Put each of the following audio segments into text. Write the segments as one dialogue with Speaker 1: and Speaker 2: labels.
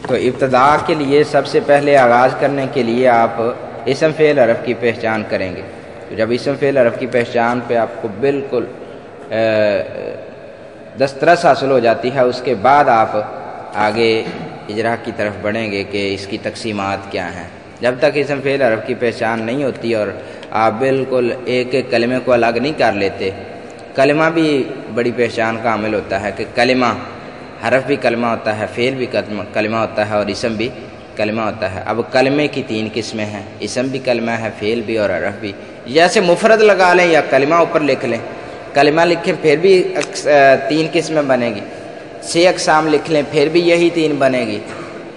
Speaker 1: تو ابتدا کے لیے سب سے پہلے آغاز کرنے کے لیے آپ اسم فعل حرف کی پہچان کریں گے. تو جب اسم فعل حرف کی پہچان پہ آپ کو بالکل دسترس حاصل ہو جاتی ہے، اس کے بعد آپ آگے اجرا کی طرف بڑھیں گے کہ اس کی تقسیمات کیا ہیں. جب تک اسم فعل حرف کی پہچان نہیں ہوتی اور آپ بالکل ایک ایک کلمے کو الگ نہیں کر لیتے. کلمہ بھی بڑی پہچان کا عامل ہوتا ہے کہ کلمہ حرف بھی کلمہ ہوتا ہے، فعل بھی کلمہ ہوتا ہے اور اسم بھی کلمہ ہوتا ہے. اب کلمے کی 3 قسمیں ہیں، اسم بھی کلمہ ہے، فعل بھی اور حرف بھی. جیسے مفرد لگا لیں یا کلمہ اوپر لکھ لیں، کلمہ لکھیں پھر بھی 3 قسمیں بنے گی. 6 اقسام لکھ لیں پھر بھی یہی 3 بنے گی.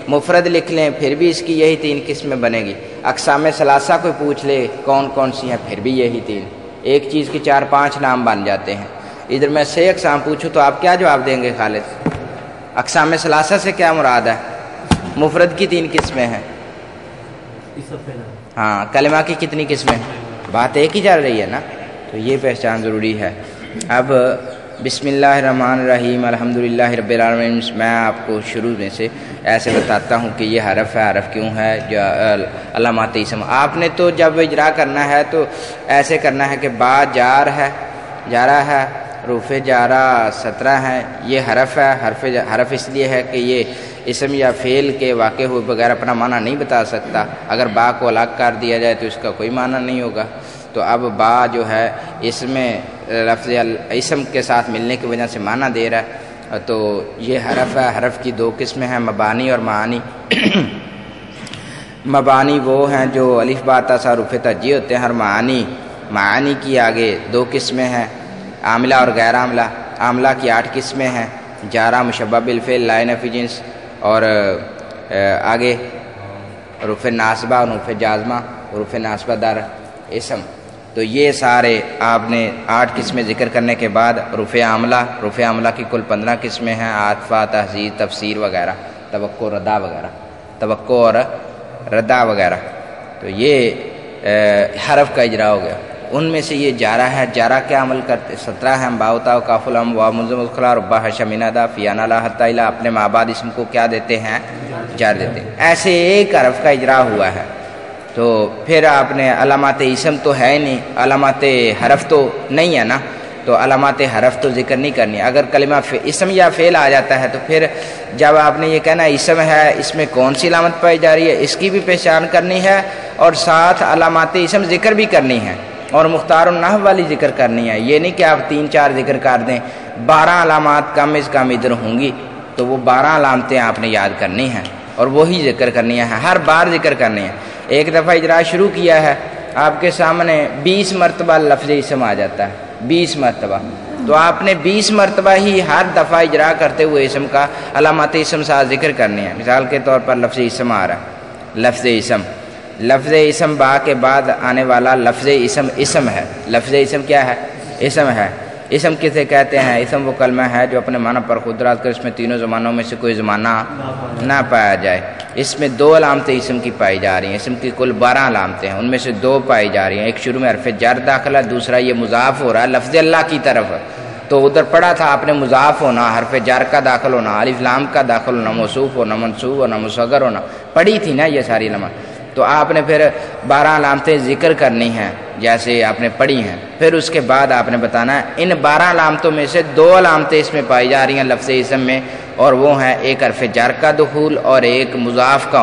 Speaker 1: مفرد لکھ لیں پھر بھی اس کی یہی 3 قسمیں بنے گی. اقسام ثلاثہ کوئی پوچھ لے کون کون سی ہیں، پھر بھی یہی 3. ایک چیز کی 4-5 نام بن جاتے ہیں. ادھر میں 6 اقسام پوچھوں تو آپ کیا جواب دیں گے خالد؟ اقسام ثلاثہ سے کیا مراد ہے؟ مفرد کی 3 قسمیں ہیں. ہاں، کلمہ کی کتنی قسمیں؟ بات ایک ہی چل رہی ہے نا. تو یہ پہچان ضروری ہے. اب بسم اللہ الرحمن الرحیم الحمدللہ رب العالمین. میں آپ کو شروع میں سے ایسے بتاتا ہوں کہ یہ حرف ہے. حرف کیوں ہے؟ جو علامات اسم. آپ نے تو جب اجرا کرنا ہے تو ایسے کرنا ہے کہ با جار ہے، جارہ ہے، حروف جارہ 17 ہیں. یہ حرف ہے. حرف اس لیے ہے کہ یہ اسم یا فعل کے واقع ہوئے بغیر اپنا معنی نہیں بتا سکتا. اگر با کو الگ کر دیا جائے تو اس کا کوئی معنی نہیں ہوگا. تو اب با جو ہے اس میں لفظ اسم کے ساتھ ملنے کی وجہ سے معنی دے رہا ہے. تو یہ حرف ہے. حرف کی 2 قسمیں ہیں، مبانی اور معانی. مبانی وہ ہیں جو الف با تا سا حروف ترجیع ہوتے ہیں. اور معانی کی آگے 2 قسمیں ہیں، عاملہ اور غیر عاملہ. عاملہ کی 8 قسمیں ہیں، جارہ، مشبہ بالفعل، لا نفی جنس اور آگے حروف ناصبہ، حروف جازمہ، حروف ناصبہ در اسم. تو یہ سارے آپ نے 8 قسمیں ذکر کرنے کے بعد حروف عاملہ کی کل 15 قسمیں ہیں، عاطفہ، تہذیب، تفسیر وغیرہ، توقع اور ردا وغیرہ. تو یہ حرف کا اجرا ہو گیا. ان میں سے یہ جارہ ہے. جارہ کیا عمل کرتے؟ 17 ہیں، باؤتا و کاف الام و منظم الخلا ربا حشمینادا فیانا لا حتی الہ. اپنے ماں بعد اسم کو کیا دیتے ہیں؟ جار دیتے ہیں. ایسے ایک حرف کا اجرا ہوا ہے. تو پھر آپ نے علامات اسم تو ہے نہیں، علامات حرف تو نہیں ہے نا. تو علامات حرف تو ذکر نہیں کرنی. اگر کلمہ اسم یا فعل آ جاتا ہے تو پھر جب آپ نے یہ کہنا اسم ہے، اس میں کون سی علامت پائی جا رہی ہے، اس کی بھی پہچان کرنی ہے اور ساتھ علامات اسم ذکر بھی کرنی ہے اور مختار النحو والی ذکر کرنی ہے. یہ نہیں کہ آپ 3-4 ذکر کر دیں. 12 علامات کم از کم ادھر ہوں گی تو وہ 12 علامتیں آپ نے یاد کرنی ہیں اور وہی ذکر کرنی ہے، ہر بار ذکر کرنی ہے. ایک دفعہ اجرا شروع کیا ہے، آپ کے سامنے 20 مرتبہ لفظ اسم آ جاتا ہے، 20 مرتبہ. تو آپ نے 20 مرتبہ ہی ہر دفعہ اجرا کرتے ہوئے اسم کا علامات اسم ساتھ ذکر کرنی ہے. مثال کے طور پر لفظ اسم آ رہا ہے، لفظ اسم با کے بعد آنے والا لفظ اسم ہے. لفظ اسم کیا ہے؟ اسم ہے. اسم کسے کہتے ہیں؟ اسم وہ کلمہ ہے جو اپنے معنی پر خود رات کر اس میں تینوں زمانوں میں سے کوئی زمانہ نہ پایا جائے. اس میں 2 علامتیں اسم کی پائی جا رہی ہیں. اسم کی کل 12 علامتیں ہیں، ان میں سے 2 پائی جا رہی ہیں. ایک شروع میں حرف جر داخل ہے، دوسرا یہ مضاف ہو رہا ہے لفظ اللہ کی طرف. تو ادھر پڑھا تھا آپ نے مضاف ہونا، حرف جر کا داخل ہونا، الف لام کا داخل ہونا، موصوف ہونا، منصوب ہونا، مصغر ہونا، پڑھی تھی نا یہ ساری علامات. تو آپ نے پھر 12 علامتیں ذکر کرنی ہیں جیسے آپ نے پڑھی ہیں. پھر اس کے بعد آپ نے بتانا ہے ان 12 علامتوں میں سے 2 علامتیں اس میں پائی جا رہی ہیں لفظ اسم میں، اور وہ ہیں ایک حرف جر کا دخول اور ایک مضاف کا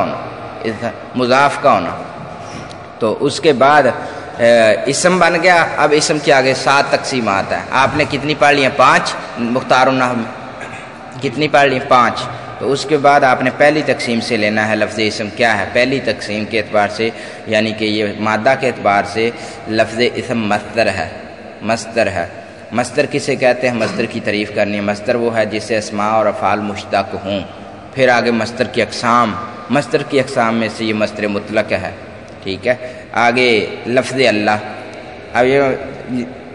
Speaker 1: ہونا. تو اس کے بعد اسم بن گیا. اب اسم کے آگے 7 تقسیمات ہیں. آپ نے کتنی پڑھ لی ہیں؟ 5. مختار النحو کتنی پڑھ لی؟ 5. تو اس کے بعد آپ نے پہلی تقسیم سے لینا ہے لفظ اسم کیا ہے. پہلی تقسیم کے اعتبار سے یعنی کہ یہ مادہ کے اعتبار سے لفظ اسم مصدر ہے. مصدر کسے کہتے ہیں؟ مصدر کی تعریف کرنی ہے. مصدر وہ ہے جس سے اسماء اور افعال مشتق ہوں. پھر آگے مصدر کی اقسام میں سے یہ مصدر مطلق ہے. ٹھیک ہے. آگے لفظ اللہ. اب یہ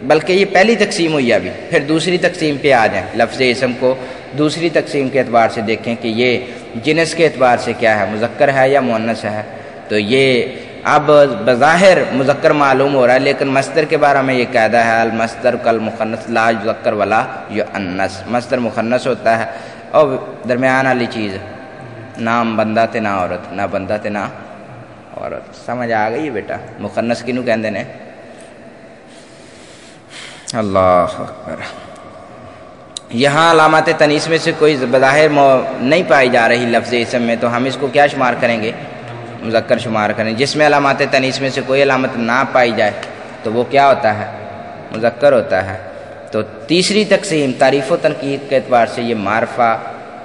Speaker 1: بلکہ یہ پہلی تقسیم ہوئی ابھی. پھر دوسری تقسیم پہ آ جائیں. لفظ اسم کو دوسری تقسیم کے اعتبار سے دیکھیں کہ یہ جنس کے اعتبار سے کیا ہے، مذکر ہے یا مؤنث ہے. تو یہ اب بظاہر مذکر معلوم ہو رہا ہے، لیکن مصدر کے بارے میں یہ قاعدہ ہے المصدر کالمخنث لا یذکر ولا یؤنث. مصدر مخنث ہوتا ہے اور درمیان والی چیز نام بندہ تے نہ عورت، نہ بندہ تے نہ عورت. سمجھ آ گئی بیٹا؟ مخنث کنوں کہندے نے؟ اللہ اکبر. یہاں علامات تنیث میں سے کوئی بظاہر نہیں پائی جا رہی لفظ اسم میں، تو ہم اس کو کیا شمار کریں گے؟ مذکر شمار کریں. جس میں علامات تنیث میں سے کوئی علامت نہ پائی جائے تو وہ کیا ہوتا ہے؟ مذکر ہوتا ہے. تو تیسری تقسیم تعریف و تنقید کے اعتبار سے یہ معرفہ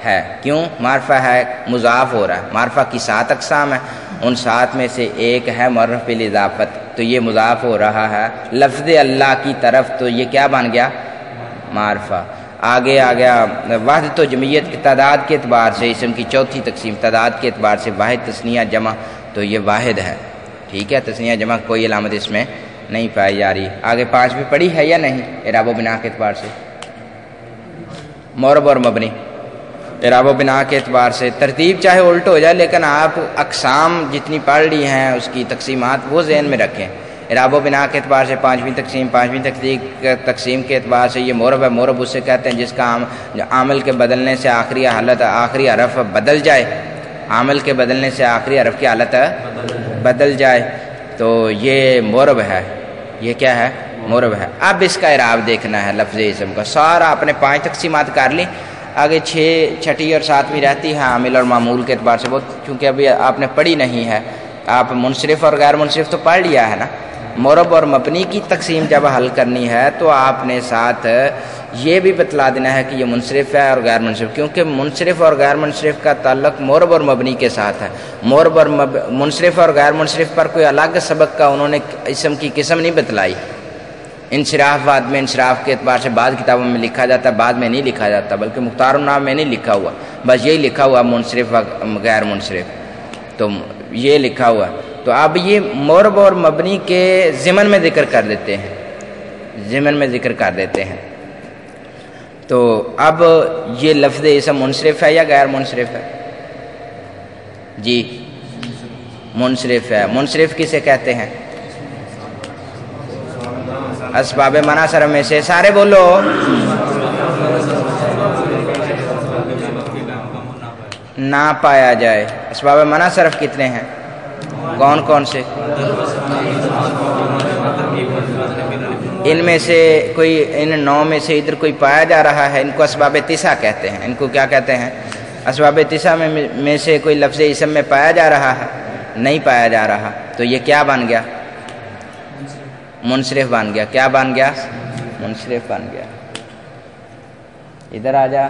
Speaker 1: ہے. کیوں معرفہ ہے؟ مضاف ہو رہا ہے. معرفہ کی 7 اقسام ہیں، ان 7 میں سے ایک ہے معرف بالاضافت، تو یہ مضاف ہو رہا ہے لفظ اللہ کی طرف، تو یہ کیا بن گیا؟ معرفہ. آگے آ گیا وحدت و جمعیت کی تعداد کے اعتبار سے اسم کی چوتھی تقسیم تعداد کے اعتبار سے واحد تثنیہ جمع، تو یہ واحد ہے. ٹھیک ہے، تثنیہ جمع کوئی علامت اس میں نہیں پائی جا رہی. آگے 5ویں پڑھی ہے یا نہیں؟ اعراب و بنا کے اعتبار سے معرب اور مبنی. اعراب و بنا کے اعتبار سے ترتیب چاہے الٹ ہو جائے، لیکن آپ اقسام جتنی پڑھ لی ہیں اس کی تقسیمات وہ ذہن میں رکھیں. اعراب و بنا کے اعتبار سے 5ویں تقسیم کے اعتبار سے یہ معرب ہے. معرب اسے کہتے ہیں جس کا عامل کے بدلنے سے آخری حالت آخری حرف بدل جائے، عامل کے بدلنے سے آخری حرف کی حالت بدل جائے، تو یہ معرب ہے. یہ کیا ہے؟ معرب ہے. اب اس کا اعراب دیکھنا ہے لفظ اسم کا. سارا آپ نے 5 تقسیمات کر لی. آگے 6 چھٹی اور 7ویں رہتی ہے عامل اور معمول کے اعتبار سے. بہت چونکہ ابھی آپ نے پڑھی نہیں ہے، آپ منصرف اور غیر منصرف تو پڑھ لیا ہے نا. معرب اور مبنی کی تقسیم جب حل کرنی ہے تو آپ نے ساتھ یہ بھی بتلا دینا ہے کہ یہ منصرف ہے اور غیر منصرف، کیونکہ منصرف اور غیر منصرف کا تعلق معرب اور مبنی کے ساتھ ہے. معرب اور منصرف اور غیر منصرف پر کوئی الگ سبق کا انہوں نے اسم کی قسم نہیں بتلائی. انصراف بعد میں انصراف کے اعتبار سے بعض کتابوں میں لکھا جاتا ہے، بعد میں نہیں لکھا جاتا، بلکہ مختار النام میں نہیں لکھا ہوا، بس یہی لکھا ہوا منصرف و غیر منصرف، تو یہ لکھا ہوا. تو اب یہ معرب اور مبنی کے ضمن میں ذکر کر دیتے ہیں، ضمن میں ذکر کر دیتے ہیں. تو اب یہ لفظ اسم منصرف ہے یا غیر منصرف ہے؟ جی منصرف ہے. منصرف کسے کہتے ہیں؟ اسباب منع صرف میں سے سارے بولو. نہ پایا جائے. اسباب منع صرف کتنے ہیں؟ کون کون سے؟ ان میں سے کوئی ان 9 میں سے ادھر کوئی پایا جا رہا ہے، ان کو اسباب تسع کہتے ہیں. ان کو کیا کہتے ہیں؟ اسباب تسع میں سے کوئی لفظ اسم میں پایا جا رہا ہے؟ نہیں پایا جا رہا، تو یہ کیا بن گیا؟ منصرف بن گیا. کیا بن گیا؟ منصرف بن گیا. ادھر آ جا.